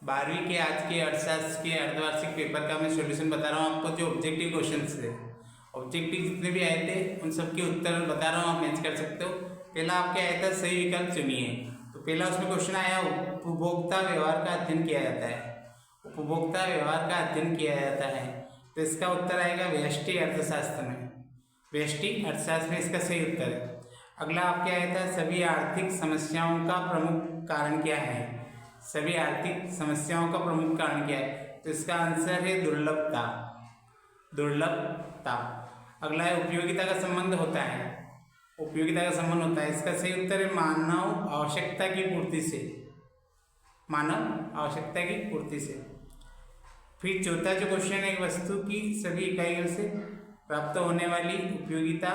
12वीं के आज के अर्थशास्त्र के अर्धवार्षिक पेपर का मैं सॉल्यूशन बता रहा हूँ आपको। जो ऑब्जेक्टिव क्वेश्चंस थे, ऑब्जेक्टिव जितने भी आए थे उन सबके उत्तर बता रहा हूँ, आप मैच कर सकते हो। पहला आपके आया था सही विकल्प चुनिए। तो पहला उसमें क्वेश्चन आया उपभोक्ता व्यवहार का अध्ययन किया जाता है। उपभोक्ता व्यवहार का अध्ययन किया जाता है, तो इसका उत्तर आएगा व्यष्टि अर्थशास्त्र में। व्यष्टि अर्थशास्त्र में इसका सही उत्तर है। अगला आपके आया था सभी आर्थिक समस्याओं का प्रमुख कारण क्या है। सभी आर्थिक समस्याओं का प्रमुख कारण क्या है, तो इसका आंसर है दुर्लभता। दुर्लभता। अगला है उपयोगिता का संबंध होता है। उपयोगिता का संबंध होता है, इसका सही उत्तर है मानव आवश्यकता की पूर्ति से। मानव आवश्यकता की पूर्ति से। फिर चौथा जो क्वेश्चन है, एक वस्तु की सभी इकाइयों से प्राप्त होने वाली उपयोगिता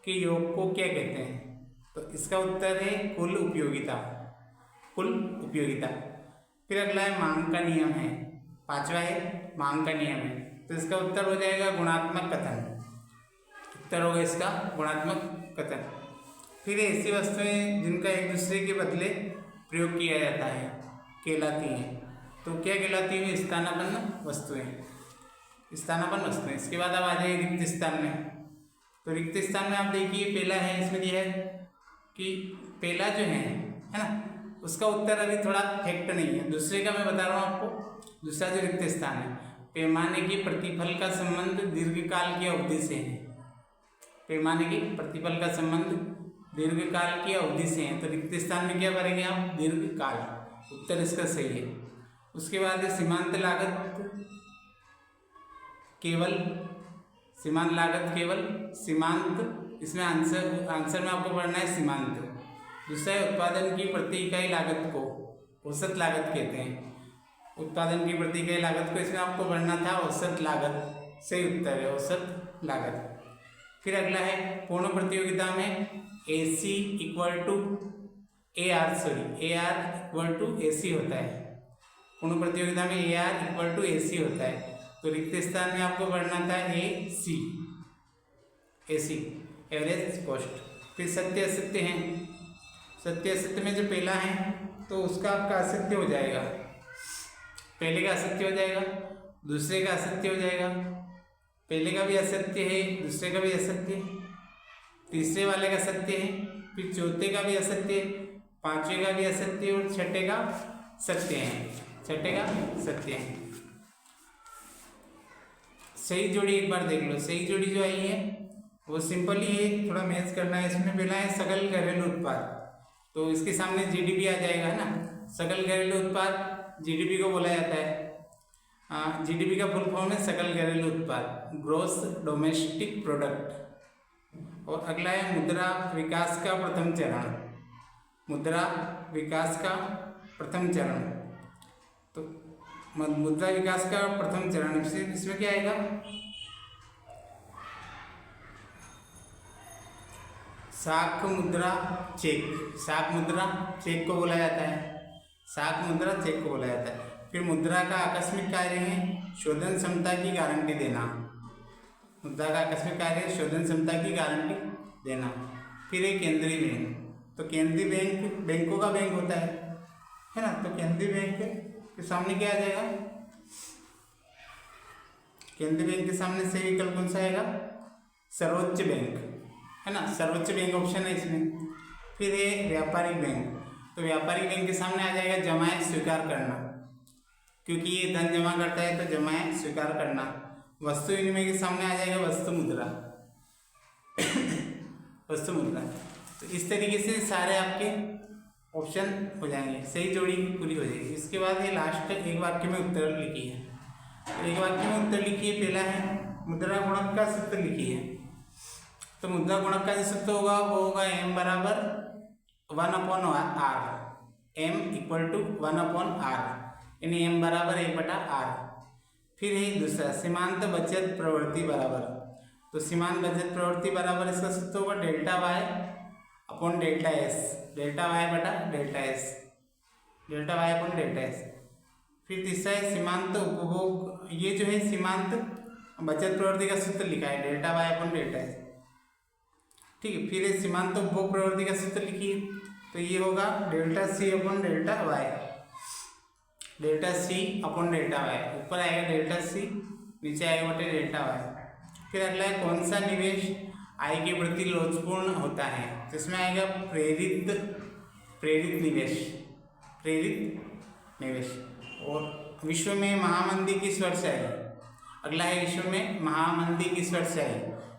के योग को क्या कहते हैं, तो इसका उत्तर है कुल उपयोगिता। कुल उपयोगिता। फिर अगला है मांग का नियम है। पांचवा है मांग का नियम है, तो इसका उत्तर हो जाएगा गुणात्मक कथन। उत्तर होगा इसका गुणात्मक कथन। फिर ऐसी वस्तुएं जिनका एक दूसरे के बदले प्रयोग किया जाता है कहलाती हैं, तो क्या कहलाती है, स्थानापन्न वस्तुएं। स्थानापन्न वस्तुएं। इसके बाद अब आ जाए रिक्त स्थान में। तो रिक्त स्थान में आप देखिए पहला है, इसमें दिया है कि पहला जो है ना, उसका उत्तर अभी थोड़ा फैक्ट नहीं है। दूसरे का मैं बता रहा हूँ आपको। दूसरा जो रिक्त स्थान है, पैमाने के प्रतिफल का संबंध दीर्घकाल की अवधि से है। पैमाने के प्रतिफल का संबंध दीर्घकाल की अवधि से है, तो रिक्त स्थान में क्या भरेंगे आप, दीर्घकाल। उत्तर इसका सही है। उसके बाद सीमांत लागत केवल, सीमांत लागत केवल, सीमांत, इसमें आंसर में आपको पढ़ना है सीमांत। दूसरा है उत्पादन की प्रति इकाई लागत को औसत लागत कहते हैं। उत्पादन की प्रति इकाई लागत को इसमें आपको पढ़ना था औसत लागत। सही उत्तर है औसत लागत। फिर अगला है पूर्ण प्रतियोगिता में AC equal to AR, sorry AR equal to AC होता है। पूर्ण प्रतियोगिता में AR इक्वल टू AC होता है, तो रिक्त स्थान में आपको पढ़ना था AC, एवरेज कॉस्ट। फिर सत्य असत्य हैं। सत्य असत्य में जो पहला है तो उसका आपका असत्य हो जाएगा। पहले का असत्य हो जाएगा, दूसरे का असत्य हो जाएगा। पहले का भी असत्य है, दूसरे का भी असत्य है, तीसरे वाले का सत्य है, फिर चौथे का भी असत्य है, पांचवे का भी असत्य है और छठे का सत्य है। छठे का सत्य है। सही जोड़ी एक बार देख लो। सही जोड़ी जो आई है वो सिंपल ही है, थोड़ा मैच करना है। इसमें पहला है सकल घरेलू उत्पाद, तो इसके सामने GDP आ जाएगा है ना। सकल घरेलू उत्पाद GDP को बोला जाता है। GDP का फुल फॉर्म है सकल घरेलू उत्पाद, ग्रोस डोमेस्टिक प्रोडक्ट। और अगला है मुद्रा विकास का प्रथम चरण। मुद्रा विकास का प्रथम चरण, तो मुद्रा विकास का प्रथम चरण, इसमें क्या आएगा, साख मुद्रा चेक। साख मुद्रा चेक को बोला जाता है। साख मुद्रा चेक को बोला जाता है। फिर मुद्रा का आकस्मिक कार्य है शोधन क्षमता की गारंटी देना। मुद्रा का आकस्मिक कार्य है शोधन क्षमता की गारंटी देना। फिर एक केंद्रीय बैंक, तो केंद्रीय बैंक बैंकों का बैंक होता है ना, तो केंद्रीय बैंक के सामने क्या आ जाएगा, केंद्रीय बैंक के सामने सही विकल्प कौन सा आएगा, सर्वोच्च बैंक है ना। सर्वोच्च बैंक ऑप्शन है इसमें। फिर है व्यापारिक बैंक, तो व्यापारिक बैंक के सामने आ जाएगा जमाएं स्वीकार करना, क्योंकि ये धन जमा करता है तो जमाएं स्वीकार करना। वस्तु विनिमय के सामने आ जाएगा वस्तु मुद्रा। वस्तु मुद्रा। तो इस तरीके से सारे आपके ऑप्शन हो जाएंगे, सही जोड़ी पूरी हो जाएगी। इसके बाद ये लास्ट एक वाक्य में उत्तर लिखिए। तो एक वाक्य में उत्तर लिखिए। पहला है मुद्रा गुणक का सूत्र लिखिए। तो मुद्रा गुणक का जो सूत्र होगा वो होगा M बराबर 1/r। M equal to 1/r, यानी M बराबर 1/r। फिर है दूसरा सीमांत बचत प्रवृत्ति बराबर, तो सीमांत बचत प्रवृत्ति बराबर इसका सूत्र होगा delta Y upon delta S. Delta Y बटा delta S, delta Y upon delta S. फिर तीसरा है सीमांत उपभोग, ये जो है सीमांत बचत प्रवृत्ति का सूत्र लिखा है delta Y upon delta S, ठीक है। फिर सीमांत उपभोग प्रवृत्ति का सूत्र लिखिए, तो ये होगा delta C upon delta Y. Delta C upon delta Y, ऊपर आएगा डेल्टा सी, नीचे आएगा बटे डेल्टा वाई। फिर अगला है कौन सा निवेश आई के प्रति लोचपूर्ण होता है, तो इसमें आएगा प्रेरित निवेश। और विश्व में महामंदी किस वर्ष आई, अगला है विश्व में महामंदी किस वर्ष आई,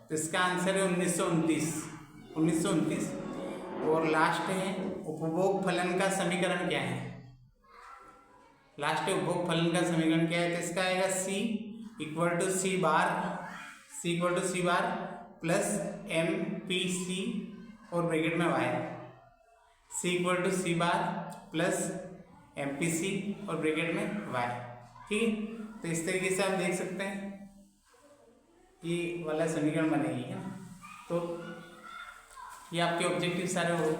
तो इसका आंसर है 1929। और लास्ट है उपभोग फलन का समीकरण क्या है, लास्ट है उपभोग फलन का समीकरण क्या है, तो इसका आएगा C equal to C bar plus MPC और ब्रैकेट में y, C equal to C bar plus MPC और ब्रैकेट में y। ठीक है, तो इस तरीके से आप देख सकते हैं ये वाला समीकरण बनेगी है ना। तो ये आपके ऑब्जेक्टिव सारे हो